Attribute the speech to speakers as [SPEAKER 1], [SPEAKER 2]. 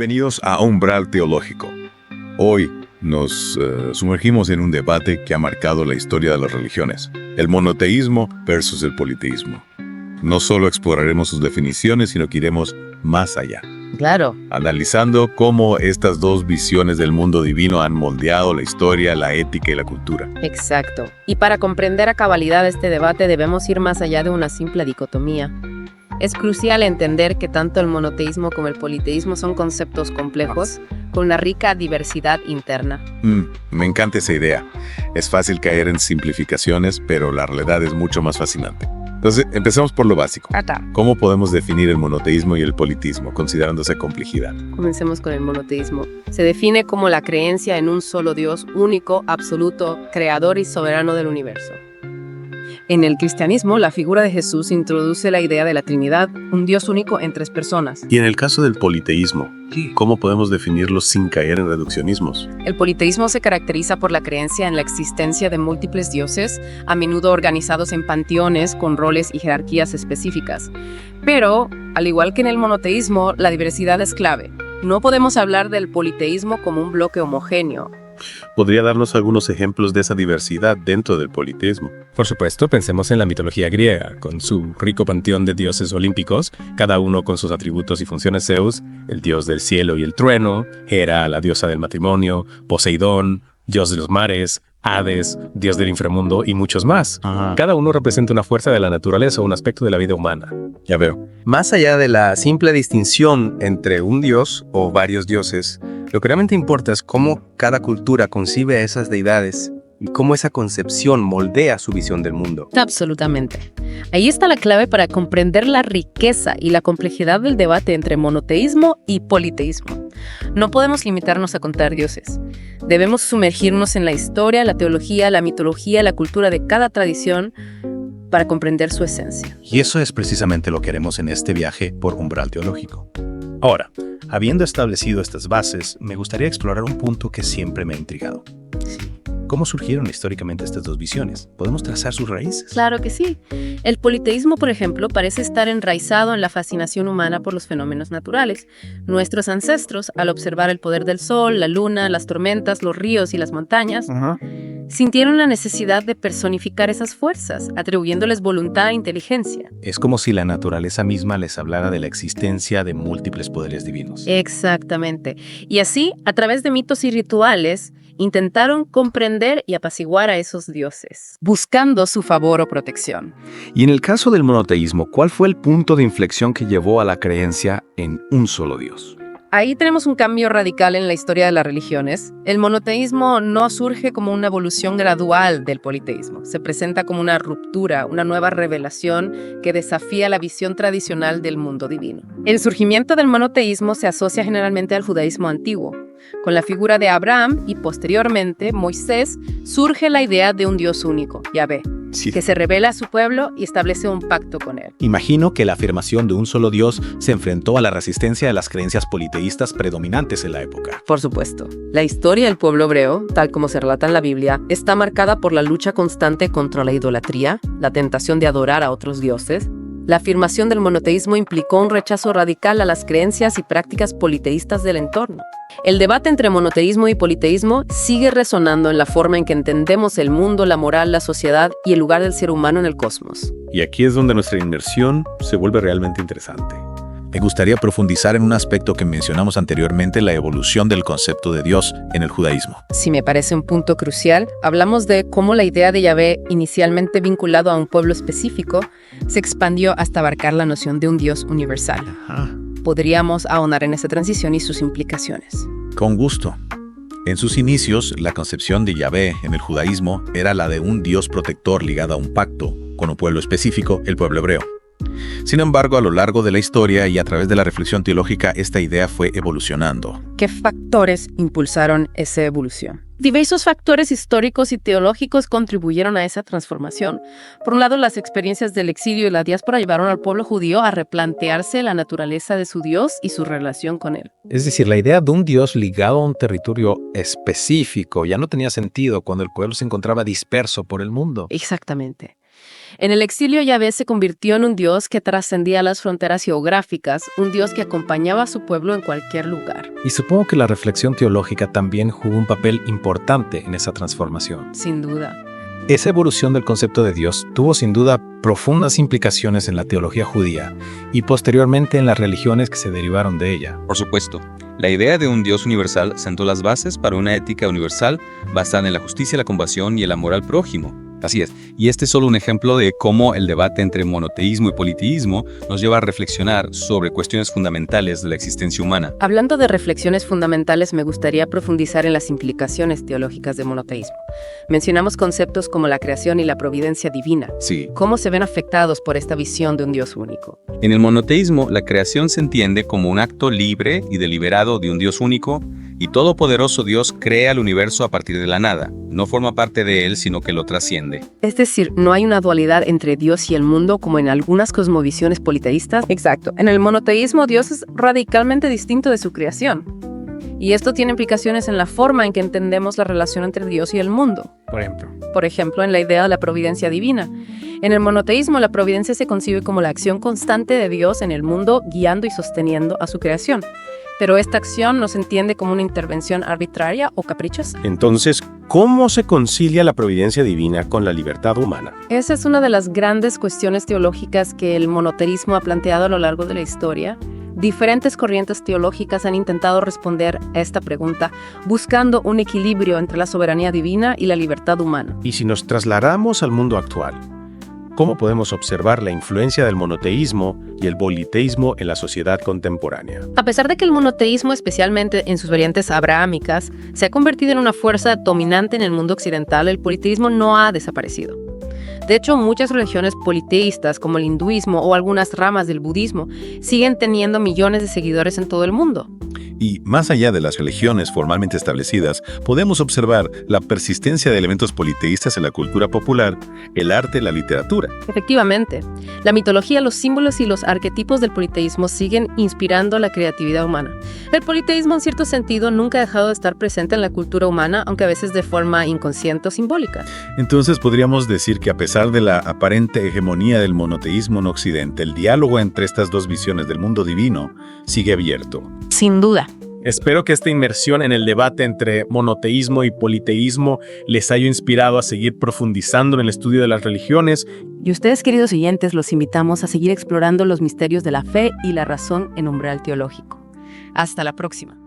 [SPEAKER 1] Bienvenidos a Umbral Teológico. Hoy nos sumergimos en un debate que ha marcado la historia de las religiones, el monoteísmo versus el politeísmo. No solo exploraremos sus definiciones, sino que iremos más allá.
[SPEAKER 2] Claro.
[SPEAKER 1] Analizando cómo estas dos visiones del mundo divino han moldeado la historia, la ética y la cultura.
[SPEAKER 2] Exacto. Y para comprender a cabalidad este debate debemos ir más allá de una simple dicotomía. Es crucial entender que tanto el monoteísmo como el politeísmo son conceptos complejos con una rica diversidad interna.
[SPEAKER 1] Me encanta esa idea. Es fácil caer en simplificaciones, pero la realidad es mucho más fascinante. Entonces, empecemos por lo básico. ¿Cómo podemos definir el monoteísmo y el politeísmo, considerando esa complejidad?
[SPEAKER 2] Comencemos con el monoteísmo. Se define como la creencia en un solo Dios único, absoluto, creador y soberano del universo. En el cristianismo, la figura de Jesús introduce la idea de la Trinidad, un Dios único en tres personas.
[SPEAKER 3] Y en el caso del politeísmo, ¿cómo podemos definirlo sin caer en reduccionismos?
[SPEAKER 2] El politeísmo se caracteriza por la creencia en la existencia de múltiples dioses, a menudo organizados en panteones con roles y jerarquías específicas. Pero, al igual que en el monoteísmo, la diversidad es clave. No podemos hablar del politeísmo como un bloque homogéneo.
[SPEAKER 3] ¿Podría darnos algunos ejemplos de esa diversidad dentro del politeísmo?
[SPEAKER 4] Por supuesto, pensemos en la mitología griega, con su rico panteón de dioses olímpicos, cada uno con sus atributos y funciones. Zeus, el dios del cielo y el trueno; Hera, la diosa del matrimonio; Poseidón, dios de los mares; Hades, dios del inframundo, y muchos más. Cada uno representa una fuerza de la naturaleza o un aspecto de la vida humana.
[SPEAKER 1] Ya veo.
[SPEAKER 5] Más allá de la simple distinción entre un dios o varios dioses, lo que realmente importa es cómo cada cultura concibe a esas deidades y cómo esa concepción moldea su visión del mundo.
[SPEAKER 2] Absolutamente. Ahí está la clave para comprender la riqueza y la complejidad del debate entre monoteísmo y politeísmo. No podemos limitarnos a contar dioses. Debemos sumergirnos en la historia, la teología, la mitología, la cultura de cada tradición para comprender su esencia.
[SPEAKER 6] Y eso es precisamente lo que haremos en este viaje por Umbral Teológico. Ahora, habiendo establecido estas bases, me gustaría explorar un punto que siempre me ha intrigado. ¿Cómo surgieron históricamente estas dos visiones? ¿Podemos trazar sus raíces?
[SPEAKER 2] Claro que sí. El politeísmo, por ejemplo, parece estar enraizado en la fascinación humana por los fenómenos naturales. Nuestros ancestros, al observar el poder del sol, la luna, las tormentas, los ríos y las montañas, sintieron la necesidad de personificar esas fuerzas, atribuyéndoles voluntad e inteligencia.
[SPEAKER 6] Es como si la naturaleza misma les hablara de la existencia de múltiples poderes divinos.
[SPEAKER 2] Exactamente. Y así, a través de mitos y rituales, intentaron comprender y apaciguar a esos dioses, buscando su favor o protección.
[SPEAKER 7] Y en el caso del monoteísmo, ¿cuál fue el punto de inflexión que llevó a la creencia en un solo Dios?
[SPEAKER 2] Ahí tenemos un cambio radical en la historia de las religiones. El monoteísmo no surge como una evolución gradual del politeísmo. Se presenta como una ruptura, una nueva revelación que desafía la visión tradicional del mundo divino. El surgimiento del monoteísmo se asocia generalmente al judaísmo antiguo. Con la figura de Abraham y posteriormente Moisés surge la idea de un Dios único, Yahvé, que se revela a su pueblo y establece un pacto con él.
[SPEAKER 6] Imagino que la afirmación de un solo Dios se enfrentó a la resistencia de las creencias politeístas predominantes en la época.
[SPEAKER 2] Por supuesto. La historia del pueblo hebreo, tal como se relata en la Biblia, está marcada por la lucha constante contra la idolatría, la tentación de adorar a otros dioses. La afirmación del monoteísmo implicó un rechazo radical a las creencias y prácticas politeístas del entorno. El debate entre monoteísmo y politeísmo sigue resonando en la forma en que entendemos el mundo, la moral, la sociedad y el lugar del ser humano en el cosmos.
[SPEAKER 3] Y aquí es donde nuestra inmersión se vuelve realmente interesante.
[SPEAKER 6] Me gustaría profundizar en un aspecto que mencionamos anteriormente, la evolución del concepto de Dios en el judaísmo.
[SPEAKER 2] Sí, me parece un punto crucial. Hablamos de cómo la idea de Yahvé, inicialmente vinculado a un pueblo específico, se expandió hasta abarcar la noción de un Dios universal. Podríamos ahondar en esa transición y sus implicaciones.
[SPEAKER 6] Con gusto. En sus inicios, la concepción de Yahvé en el judaísmo era la de un Dios protector ligado a un pacto con un pueblo específico, el pueblo hebreo. Sin embargo, a lo largo de la historia y a través de la reflexión teológica, esta idea fue evolucionando.
[SPEAKER 2] ¿Qué factores impulsaron esa evolución? Diversos factores históricos y teológicos contribuyeron a esa transformación. Por un lado, las experiencias del exilio y la diáspora llevaron al pueblo judío a replantearse la naturaleza de su Dios y su relación con él.
[SPEAKER 7] Es decir, la idea de un Dios ligado a un territorio específico ya no tenía sentido cuando el pueblo se encontraba disperso por el mundo.
[SPEAKER 2] Exactamente. En el exilio, Yahvé se convirtió en un Dios que trascendía las fronteras geográficas, un Dios que acompañaba a su pueblo en cualquier lugar.
[SPEAKER 4] Y supongo que la reflexión teológica también jugó un papel importante en esa transformación.
[SPEAKER 2] Sin duda.
[SPEAKER 4] Esa evolución del concepto de Dios tuvo sin duda profundas implicaciones en la teología judía y posteriormente en las religiones que se derivaron de ella.
[SPEAKER 8] Por supuesto, la idea de un Dios universal sentó las bases para una ética universal basada en la justicia, la compasión y el amor al prójimo. Así es, y este es solo un ejemplo de cómo el debate entre monoteísmo y politeísmo nos lleva a reflexionar sobre cuestiones fundamentales de la existencia humana.
[SPEAKER 2] Hablando de reflexiones fundamentales, me gustaría profundizar en las implicaciones teológicas del monoteísmo. Mencionamos conceptos como la creación y la providencia divina.
[SPEAKER 8] Sí.
[SPEAKER 2] ¿Cómo se ven afectados por esta visión de un Dios único?
[SPEAKER 8] En el monoteísmo, la creación se entiende como un acto libre y deliberado de un Dios único, y todopoderoso Dios crea el universo a partir de la nada. No forma parte de él, sino que lo trasciende.
[SPEAKER 2] Es decir, no hay una dualidad entre Dios y el mundo como en algunas cosmovisiones politeístas. Exacto. En el monoteísmo, Dios es radicalmente distinto de su creación. Y esto tiene implicaciones en la forma en que entendemos la relación entre Dios y el mundo. Por ejemplo, en la idea de la providencia divina. En el monoteísmo, la providencia se concibe como la acción constante de Dios en el mundo, guiando y sosteniendo a su creación. Pero esta acción no se entiende como una intervención arbitraria o caprichosa.
[SPEAKER 4] Entonces, ¿cómo se concilia la providencia divina con la libertad humana?
[SPEAKER 2] Esa es una de las grandes cuestiones teológicas que el monoteísmo ha planteado a lo largo de la historia. Diferentes corrientes teológicas han intentado responder a esta pregunta, buscando un equilibrio entre la soberanía divina y la libertad humana.
[SPEAKER 4] Y si nos trasladamos al mundo actual, ¿cómo podemos observar la influencia del monoteísmo y el politeísmo en la sociedad contemporánea?
[SPEAKER 2] A pesar de que el monoteísmo, especialmente en sus variantes abrahámicas, se ha convertido en una fuerza dominante en el mundo occidental, el politeísmo no ha desaparecido. De hecho, muchas religiones politeístas, como el hinduismo o algunas ramas del budismo, siguen teniendo millones de seguidores en todo el mundo.
[SPEAKER 1] Y más allá de las religiones formalmente establecidas, podemos observar la persistencia de elementos politeístas en la cultura popular, el arte, la literatura.
[SPEAKER 2] Efectivamente, la mitología, los símbolos y los arquetipos del politeísmo siguen inspirando la creatividad humana. El politeísmo, en cierto sentido, nunca ha dejado de estar presente en la cultura humana, aunque a veces de forma inconsciente o simbólica.
[SPEAKER 1] Entonces podríamos decir que a pesar de la aparente hegemonía del monoteísmo en Occidente, el diálogo entre estas dos visiones del mundo divino sigue abierto.
[SPEAKER 2] Sin duda.
[SPEAKER 4] Espero que esta inmersión en el debate entre monoteísmo y politeísmo les haya inspirado a seguir profundizando en el estudio de las religiones.
[SPEAKER 2] Y ustedes, queridos oyentes, los invitamos a seguir explorando los misterios de la fe y la razón en Umbral Teológico. Hasta la próxima.